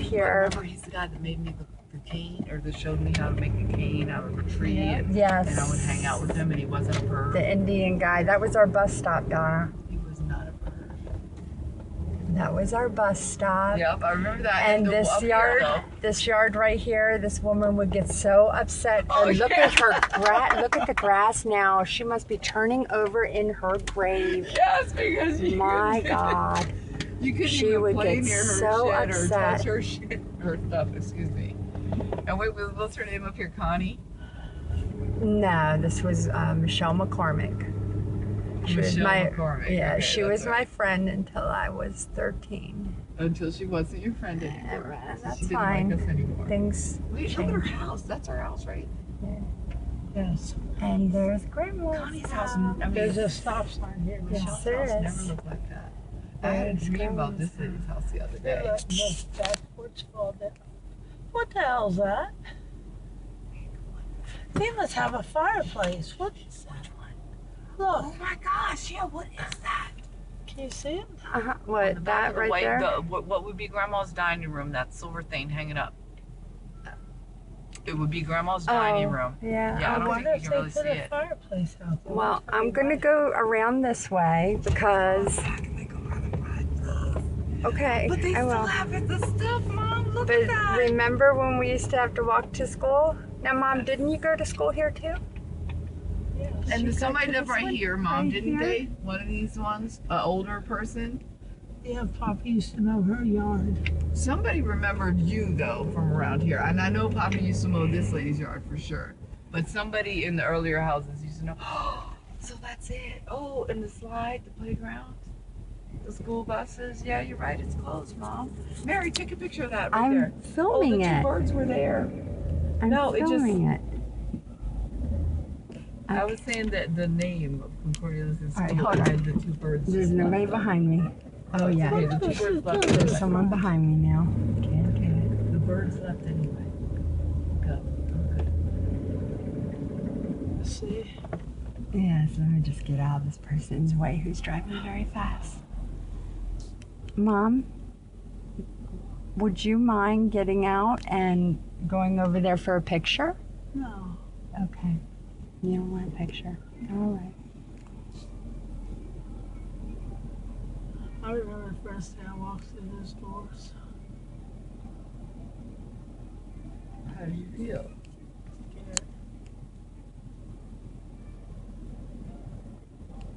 here. Remember, he's the guy that made me the cane, or that showed me how to make a cane out of a tree. Yes. And I would hang out with him, and he wasn't a bird. The Indian guy. That was our bus stop, Donna. He was not a bird. That was our bus stop. Yep, I remember that. And this yard right here, this woman would get so upset. Oh, Look yeah. at her look at the grass now. She must be turning over in her grave. Yes, because My God. You couldn't She even would play get near her so shit or upset. touch her shit, her stuff, excuse me. And wait, what's her name up here, Connie? No, this was Michelle McCormick. She was McCormick. Yeah, Okay, she that's was right. my friend until I was 13. Until she wasn't your friend anymore. That's she didn't fine. like us anymore. Things Wait, look at her house. That's our house, right? Yes. And there's Grandma's Connie's house. There's a stop sign here. Yes, Michelle's there house is. never looked like that. I had a dream about this lady's house the other day. That's what's called it. What the hell's that? They must have a fireplace. What is that? Look, Oh my gosh, yeah, what is that? can you see it? What, The back that of the right white, there? what would be Grandma's dining room, that silver thing hanging up? It would be Grandma's dining room. Yeah. Yeah, I I don't wonder think if you they can really put see a it. fireplace out there. Well, I'm going to go around this way because, okay, But they I still will. have it, the stuff, Mom. Look But at that. remember when we used to have to walk to school? Now, Mom, didn't you go to school here too? Yes. And somebody to lived this right one? here, Mom, Right didn't here? they? One of these ones, an older person. Yeah, Papa used to know her yard. Somebody remembered you though from around here, and I know Papa used to mow this lady's yard for sure. But somebody in the earlier houses used to know. So that's it. Oh, and the slide, the playground, the school buses. Yeah, you're right. It's closed, Mom. Mary, take a picture of that right I'm there. filming the two it. birds were there. I'm No, it just- filming it. I was saying that the name of Concordia Lutheran All right, School hold on. and the two birds. There's nobody behind me. Oh, yeah. Okay, the two birds left. There's someone behind me now. Okay. The birds left anyway. Go. Good. See? Yes, let me just get out of this person's way who's driving very fast. Mom, would you mind getting out and going over there for a picture? No. Okay. You don't want a picture? All right. I remember the first day I walked through those doors. How do you feel? Scared.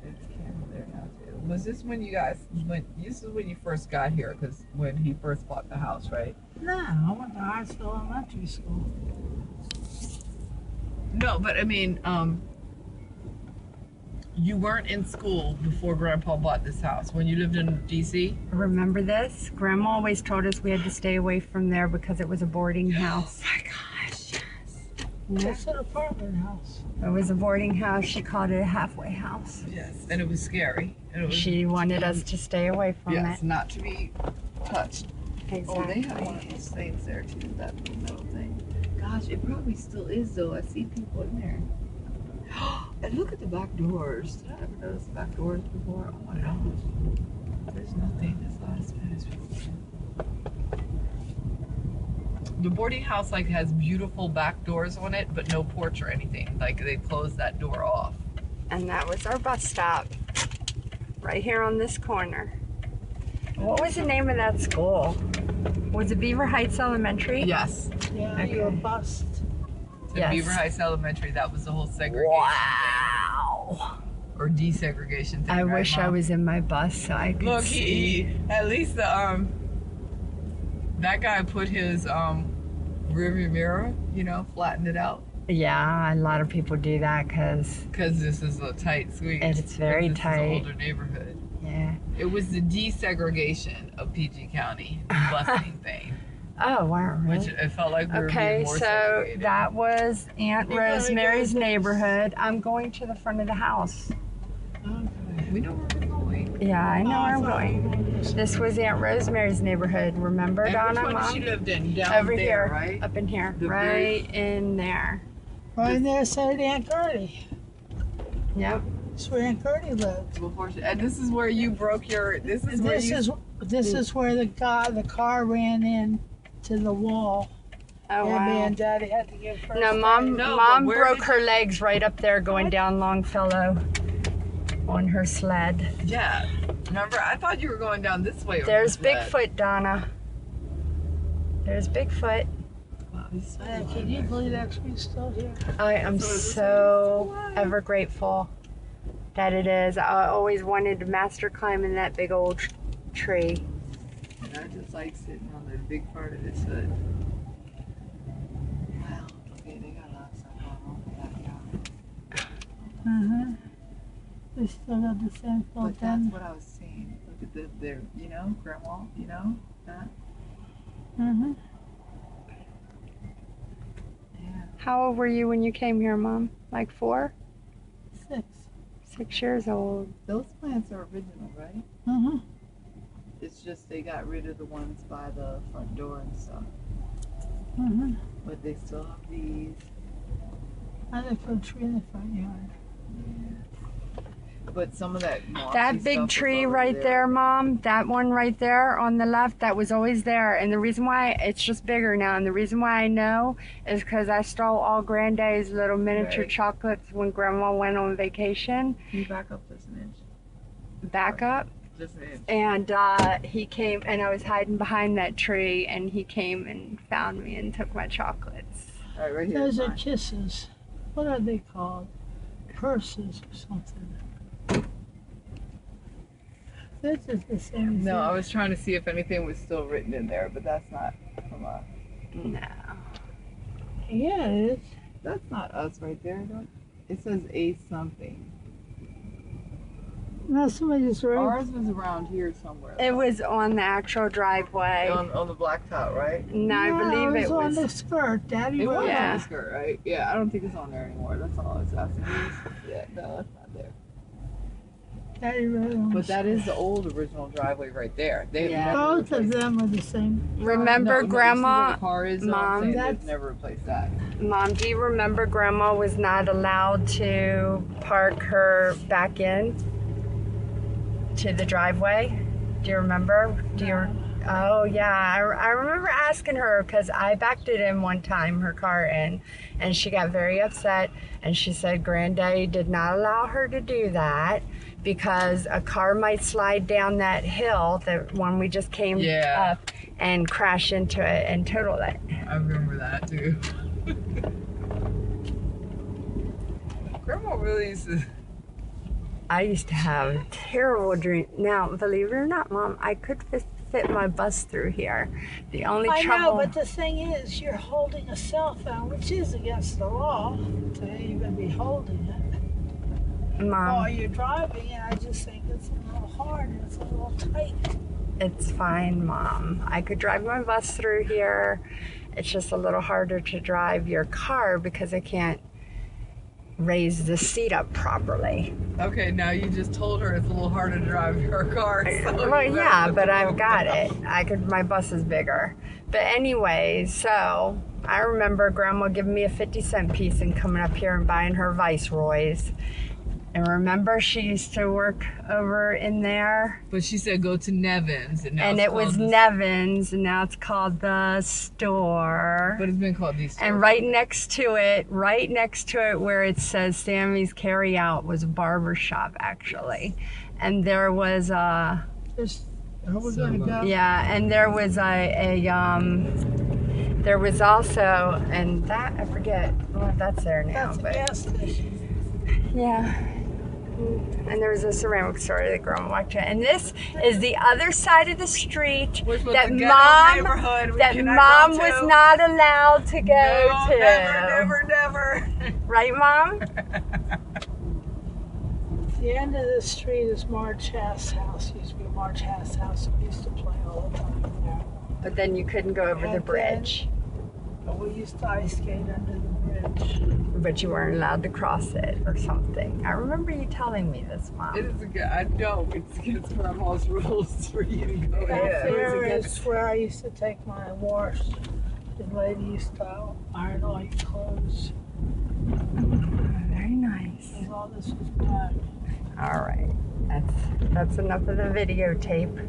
It's camera there now too. Was this when you guys this is when you first got here? Because when he first bought the house, right? No, I went to Hyattsville Elementary School. No, but I mean, you weren't in school before Grandpa bought this house when you lived in DC. Remember this? Grandma always told us we had to stay away from there because it was a boarding house. My gosh, yes. Yeah. It's an apartment house. It was a boarding house. She called it a halfway house. Yes, and it was scary. And it was, She wanted us to stay away from yes, not to be touched. it. Exactly. Oh, they have one of those things there too, that little metal thing. Gosh, it probably still is though. I see people in there. And look at the back doors. Did I ever notice the back doors before? Oh my gosh. There's nothing. There's a lot of space. The boarding house like has beautiful back doors on it, but no porch or anything. Like they closed that door off. And that was our bus stop. Right here on this corner. What was the name of that school? Was it Beaver Heights Elementary? Yes. Yeah, Okay. you were bust. The Yes. Beaver Heights Elementary, that was the whole segregation Wow. thing. Or desegregation thing. I right, wish I Mom? was in my bus so I could Look, see. he at least the that guy put his rearview mirror, you know, flattened it out Yeah, a lot of people do that because, because this is a tight squeeze. It's very This tight. is an older neighborhood. yeah. It was the desegregation of PG County, the busing thing, Oh, wow. which Really? it felt like we were Okay, being more so segregated. that was Aunt You gotta Rosemary's go this. neighborhood. I'm going to the front of the house. Okay. we know where we're going. Yeah, I know Oh, where I'm thought going. you were going this- This was Aunt Rosemary's neighborhood. Remember, And Donna, which one Mom? she lived in? Down Over there, here, right? up in here, The right in there. Right in there said Aunt Gertie. Yep. That's where Aunt Gertie lived. Before she, and this is where you broke your. This is where you. This is where the car ran in to the wall. Oh, And me wow. and Daddy had to get first No, Mom, aid. No, Mom but where broke did her legs right up there going down Longfellow on her sled. Yeah. Remember, I thought you were going down this way. There's over the sled. Bigfoot, Donna. There's Bigfoot. Wow, he's so Man, alive, can you actually. believe that tree's still here? I am So is this so one still alive? ever grateful that it is. I always wanted to master climb in that big old tree. And I just like sitting on the big part of this hood. Wow. Okay, they got a lot of stuff going on with that, yeah. Mm-hmm. They still got the same But built that's in. what I was saying. Look at their, you know, grandma, you know, that. Mm-hmm. Yeah. How old were you when you came here, Mom? Like 4? 6. 6 years old. Those plants are original, right? Mm-hmm. It's just they got rid of the ones by the front door and stuff. Mm-hmm. But they still have these. And they put a tree in the front yard. But some of that mossy That big stuff was tree already right there, Mom, that one right there on the left, that was always there. And the reason why it's just bigger now, and the reason why I know is because I stole all Granddad's little miniature Right. chocolates when Grandma went on vacation. Can you back up just an inch? Back up. Just an inch. And he came, and I was hiding behind that tree, and he came and found me and took my chocolates. All right, right here. Those are Fine. kisses. What are they called? Purses or something. They're just the same as No, I that. was trying to see if anything was still written in there, but that's not from us. No. Yeah, it is. That's not us right there, though. It says a something. No, somebody just wrote. Ours was around here somewhere. It though. was on the actual driveway. on the blacktop, right? No, I believe it on was. the skirt. Daddy It wrote was it. Yeah. on the skirt, right? Yeah, I don't think it's on there anymore. That's all I was asking. Yeah, no, that's not there. Daddy wrote it on But the that is the old original driveway right there. They Yeah. have never Both of replaced them are the same. Remember no, Grandma? You see where the car is, though? I'm Mom, saying that's- they've never replaced that. Mom, do you remember Grandma was not allowed to park her back in to the driveway? Do you remember? Oh yeah, I remember asking her because I backed it in one time, her car in, and she got very upset, and she said Granddaddy did not allow her to do that because a car might slide down that hill, the one we just came Yeah. up, and crash into it and total it. I remember that too. Grandma really used to. I used to have terrible dreams. Now, believe it or not, Mom, I could fit my bus through here. The only I trouble. know, but the thing is, you're holding a cell phone, which is against the law to even be holding it while Mom, you're driving. And I just think it's a little hard and it's a little tight. it's fine, Mom. I could drive my bus through here. It's just a little harder to drive your car because I can't raise the seat up properly. Okay, now you just told her it's a little harder to drive her car. So Well, you yeah, better but put I've the got phone it. down. My bus is bigger. But anyway, so I remember Grandma giving me a 50-cent piece and coming up here and buying her Viceroys. And remember, she used to work over in there, But she said go to Nevin's, and now and it's it was called the- Nevin's, and now it's called the store. But it's been called these. And right next to it, where it says Sammy's Carry Out, was a barber shop actually, and there was a Just, are we going to go? yeah, and there was there was also, and that I forget, well, that's there now, That's a but gas station. yeah. And there was a ceramic store that Grandma walked to. And this is the other side of the street Which was that the ghetto Mom neighborhood we that cannot Mom go was to. not allowed to go No, to. never. Right, Mom? The end of the street is Marge Hass' house. Used to be Marge Hass' house. We used to play all the time there. But then you couldn't go over the And bridge. But we used to ice skate under the bridge. But you weren't allowed to cross it or something. I remember you telling me this, Mom. It is I know it's against Grandma's rules for you to go Back ahead. there is where I used to take my wash. The lady used to iron all your clothes. Very nice. Because all this was black. All right. That's enough of the videotape.